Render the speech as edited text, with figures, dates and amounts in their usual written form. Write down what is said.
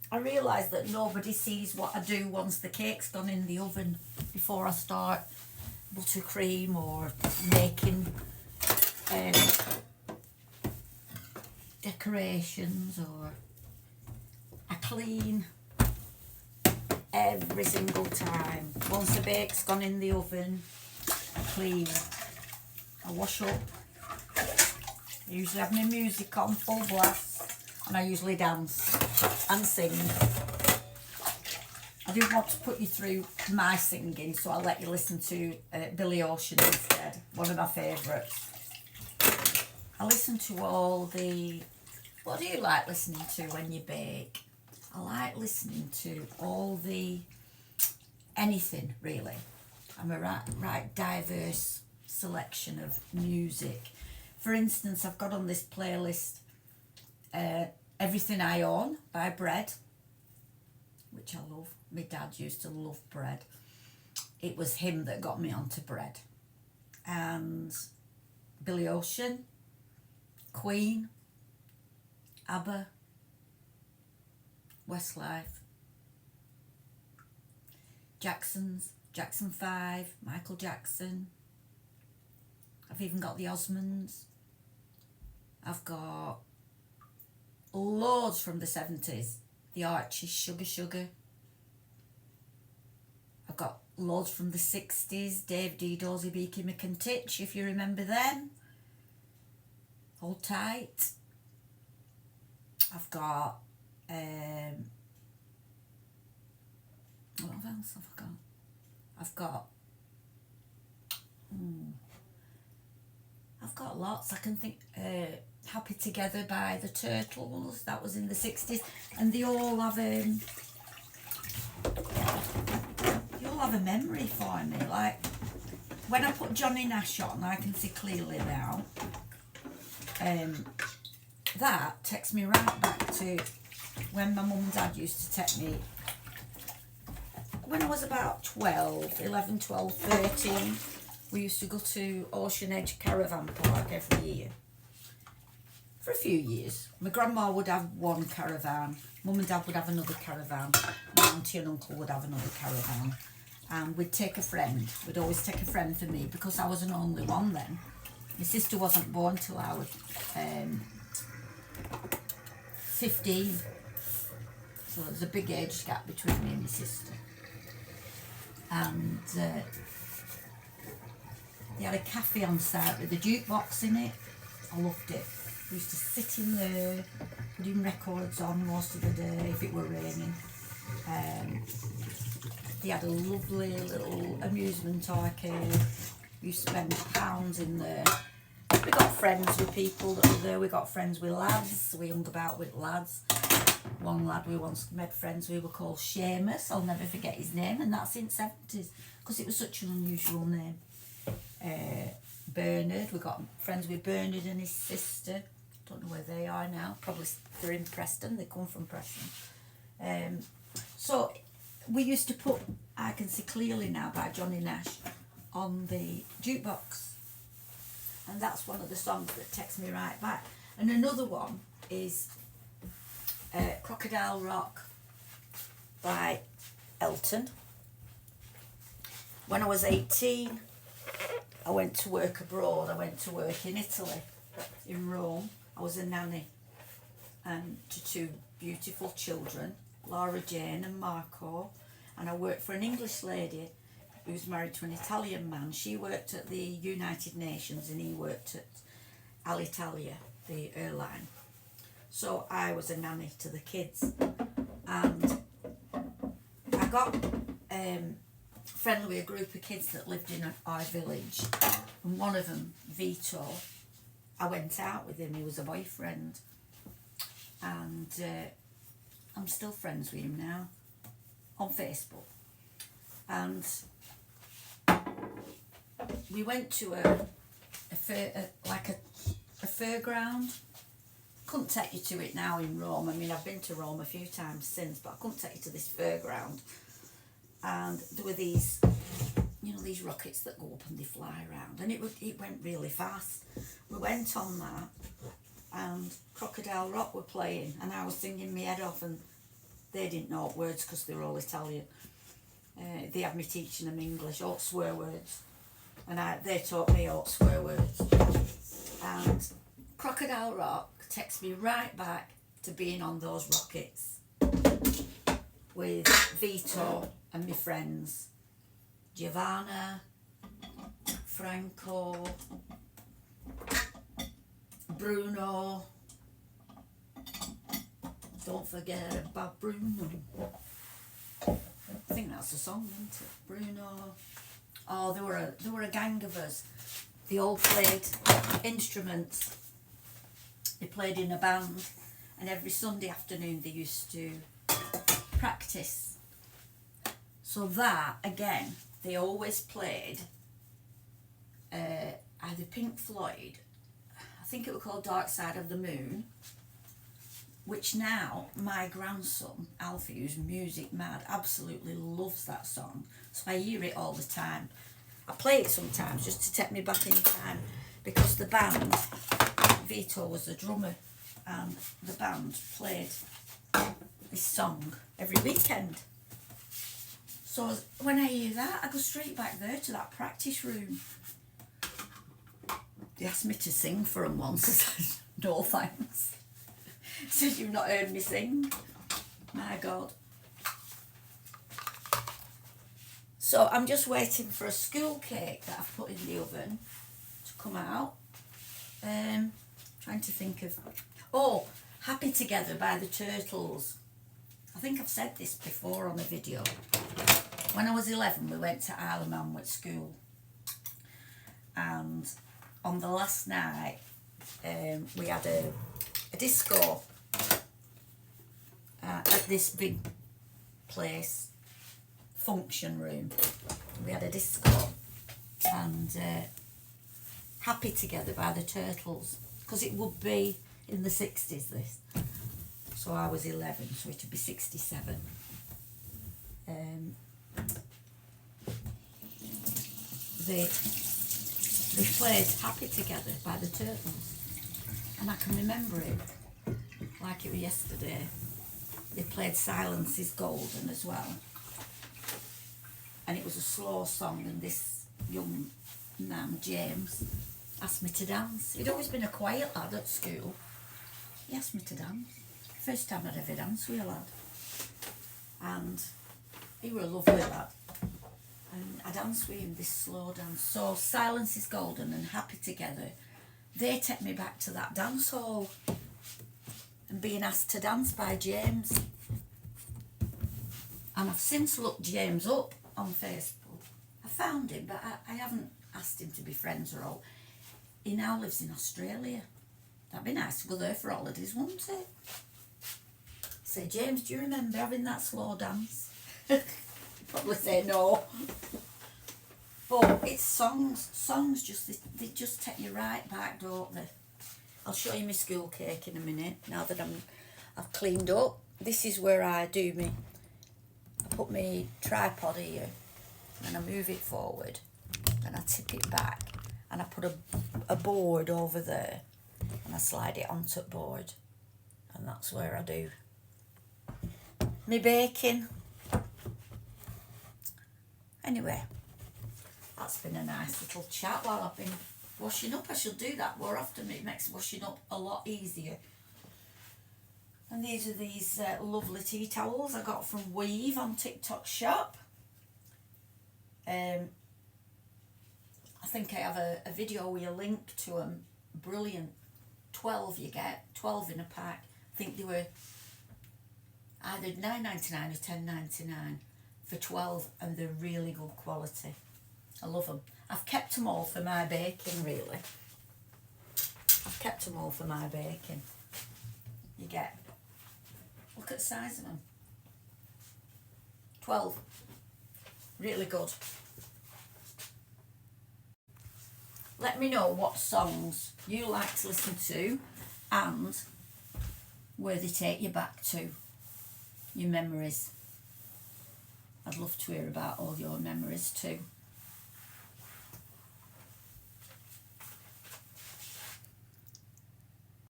I realise that nobody sees what I do once the cake's gone in the oven before I start buttercream or making um, decorations, or I clean every single time. Once the bake's gone in the oven, I clean. I wash up. I usually have my music on full blast, and I usually dance and sing. I didn't want to put you through my singing, so I'll let you listen to Billy Ocean instead, one of my favourites. I listen to all the... What do you like listening to when you bake? I like listening to all the... anything, really. I'm a right diverse selection of music. For instance, I've got on this playlist Everything I Own by Bread, which I love. My dad used to love Bread. It was him that got me onto Bread. And Billy Ocean, Queen, ABBA, Westlife, Jackson 5, Michael Jackson. I've even got the Osmonds. I've got loads from the 70s. The Archies, Sugar Sugar. I've got loads from the 60s. Dave D, Dorsey, Beaky, McIntitch, if you remember them. Hold Tight. I've got... what else have I got? I've got lots. I can think... Happy Together by the Turtles, that was in the 60s, and they all have a memory for me. Like when I put Johnny Nash on, I can see clearly now. That takes me right back to when my mum and dad used to take me when I was about 11, 12, 13. We used to go to Ocean Edge Caravan Park every year. For a few years. My grandma would have one caravan, mum and dad would have another caravan, my auntie and uncle would have another caravan, and we'd take a friend. We'd always take a friend for me because I was an only one then. My sister wasn't born till I was 15, so there's a big age gap between me and my sister. And they had a cafe on site with a jukebox in it. I loved it. We used to sit in there, putting records on most of the day if it were raining. They had a lovely little amusement arcade. We used to spend pounds in there. We got friends with people that were there. We got friends with lads. We hung about with lads. One lad we once made friends with were called Seamus. I'll never forget his name, and that's in the 70s because it was such an unusual name. Bernard, we got friends with Bernard and his sister. Don't know where they are now. Probably they're in Preston. They come from Preston. So we used to put I Can See Clearly Now by Johnny Nash on the jukebox. And that's one of the songs that takes me right back. And another one is Crocodile Rock by Elton. When I was 18, I went to work abroad. I went to work in Italy, in Rome. I was a nanny to two beautiful children, Laura Jane and Marco, and I worked for an English lady who was married to an Italian man. She worked at the United Nations and he worked at Alitalia, the airline. So I was a nanny to the kids, and I got friendly with a group of kids that lived in our village, and one of them, Vito, I went out with him. He was a boyfriend, and I'm still friends with him now on Facebook. And we went to a fairground. Couldn't take you to it now in Rome. I mean, I've been to Rome a few times since, but I couldn't take you to this fairground. And there were these, these rockets that go up and they fly around, and it went really fast. We went on that, and Crocodile Rock were playing, and I was singing my head off, and They didn't know words because they were all Italian. They had me teaching them English, all swear words. And they taught me all swear words. And Crocodile Rock takes me right back to being on those rockets with Vito and my friends. Giovanna, Franco, Bruno. Don't forget about Bruno. I think that's the song, isn't it? Bruno. Oh, there were a gang of us. They all played instruments. They played in a band, and every Sunday afternoon they used to practice. So that, again, they always played either Pink Floyd, I think it was called Dark Side of the Moon, which now my grandson, Alfie, who's music mad, absolutely loves that song. So I hear it all the time. I play it sometimes just to take me back in time, because the band, Vito was the drummer, and the band played this song every weekend. So when I hear that, I go straight back there to that practice room. They asked me to sing for them once. I said, no thanks. Said, you've not heard me sing. My God. So I'm just waiting for a school cake that I've put in the oven to come out. Trying to think of... Oh, Happy Together by the Turtles. I think I've said this before on a video. When I was 11, we went to Isle of Man with school. And on the last night, we had a disco at this big place, function room. We had a disco, and Happy Together by the Turtles, because it would be in the 60s this. So I was 11, so it would be 67. They played Happy Together by the Turtles, and I can remember it like it was yesterday. They played Silence is Golden as well, and it was a slow song, and this young man, James, asked me to dance. He'd always been a quiet lad at school. He asked me to dance. First time I'd ever danced with a lad, and he was a lovely lad. And I danced with him this slow dance. So Silence is Golden and Happy Together, they take me back to that dance hall and being asked to dance by James. And I've since looked James up on Facebook. I found him, but I haven't asked him to be friends or all. He now lives in Australia. That'd be nice to go there for holidays, wouldn't it? Say, James, do you remember having that slow dance? Probably say no. But it's songs. Songs they just take you right back, don't they? I'll show you my school cake in a minute. Now that I've cleaned up. This is where I do me. I put my tripod here, and I move it forward, and I tip it back, and I put a board over there, and I slide it onto the board, and that's where I do my baking. Anyway, that's been a nice little chat while I've been washing up. I should do that more often. It makes washing up a lot easier. And these are these lovely tea towels I got from Weave on TikTok shop. I think I have a video with a link to them. Brilliant. 12 you get, 12 in a pack. I think they were either $9.99 or $10.99 for 12, and they're really good quality. I love them. I've kept them all for my baking, really. I've kept them all for my baking. You get, look at the size of them. 12. Really good. Let me know what songs you like to listen to and where they take you back to, your memories. I'd love to hear about all your memories too.